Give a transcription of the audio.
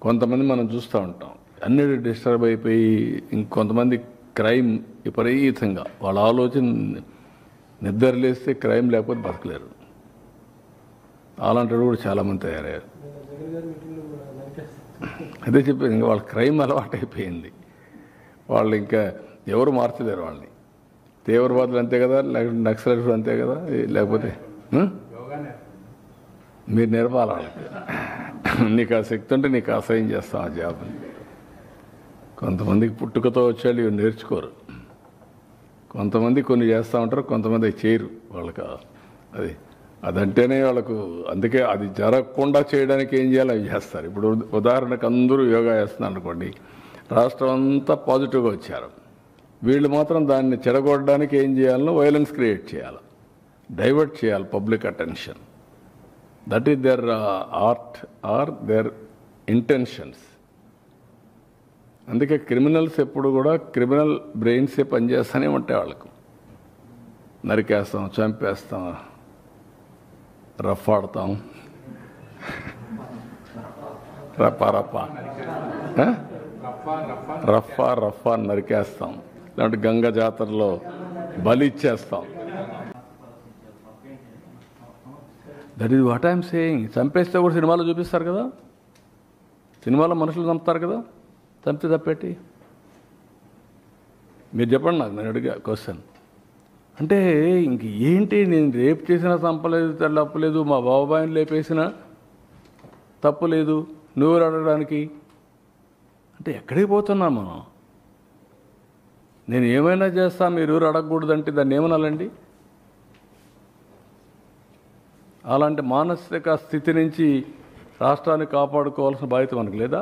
కొంతమంది మనం చూస్తూ ఉంటాం, అన్నిటి డిస్టర్బ్ అయిపోయి ఇంకొంతమంది క్రైమ్ విపరీతంగా వాళ్ళ ఆలోచన నిద్ర లేస్తే క్రైమ్ లేకపోతే బతకలేరు. అలాంటి కూడా చాలామంది తయారయ్యారు. అదే చెప్పేది, ఇంకా వాళ్ళ క్రైమ్ అలవాటు అయిపోయింది. వాళ్ళు ఇంకా ఎవరు మార్చలేరు వాళ్ళని. తీవ్రవాదులు అంతే కదా, నక్సలైట్లు అంతే కదా, లేకపోతే మీరు నేర్పాలి వాళ్ళకి. నీకు ఆ శక్తి ఉంటే నీకు అసహ్యం చేస్తాం ఆ జాబ్ని. కొంతమందికి పుట్టుకతో వచ్చేళ్ళు ఇవి నేర్చుకోరు. కొంతమంది కొన్ని చేస్తూ ఉంటారు, కొంతమంది చేయరు. వాళ్ళకి అదంటేనే వాళ్ళకు, అందుకే అది జరగకుండా చేయడానికి ఏం చేయాలో అవి చేస్తారు. ఇప్పుడు ఉదాహరణకు అందరూ యోగా చేస్తున్నారు అనుకోండి, రాష్ట్రం అంతా పాజిటివ్గా వచ్చారు. వీళ్ళు మాత్రం దాన్ని చెడగొట్టడానికి ఏం చేయాలనో వైలెన్స్ క్రియేట్ చేయాలి, డైవర్ట్ చేయాలి public attention. That is their art are their intentions. అందుకే క్రిమినల్స్ ఎప్పుడు కూడా క్రిమినల్ బ్రెయిన్సే పనిచేస్తూనే ఉంటాయి. వాళ్ళకు నరికేస్తాం, చంపేస్తాం, రఫ్ ఆడతాం, రఫా నరికేస్తాం, ఇలాంటి గంగ జాతరలో బలి ఇచ్చేస్తాం. That is what I'm saying. చంపేస్తే కూడా సినిమాలో చూపిస్తారు కదా, సినిమాలో మనుషులు చంపుతారు కదా, చంపితే తప్పేటి? మీరు చెప్పండి నాకు, నేను అడిగా క్వశ్చన్. అంటే ఇంక ఏంటి, నేను రేపు చేసినా చంపలేదు, తప్పలేదు, మా బాబాయిని లేపేసినా తప్పులేదు, నువ్వు అడగడానికి అంటే ఎక్కడికి పోతున్నా మనం? నేను ఏమైనా చేస్తా, మీరు ఎవరు అడగకూడదంటే దాన్ని ఏమనాలండి? అలాంటి మానసిక స్థితి నుంచి రాష్ట్రాన్ని కాపాడుకోవాల్సిన బాధ్యత మనకు లేదా?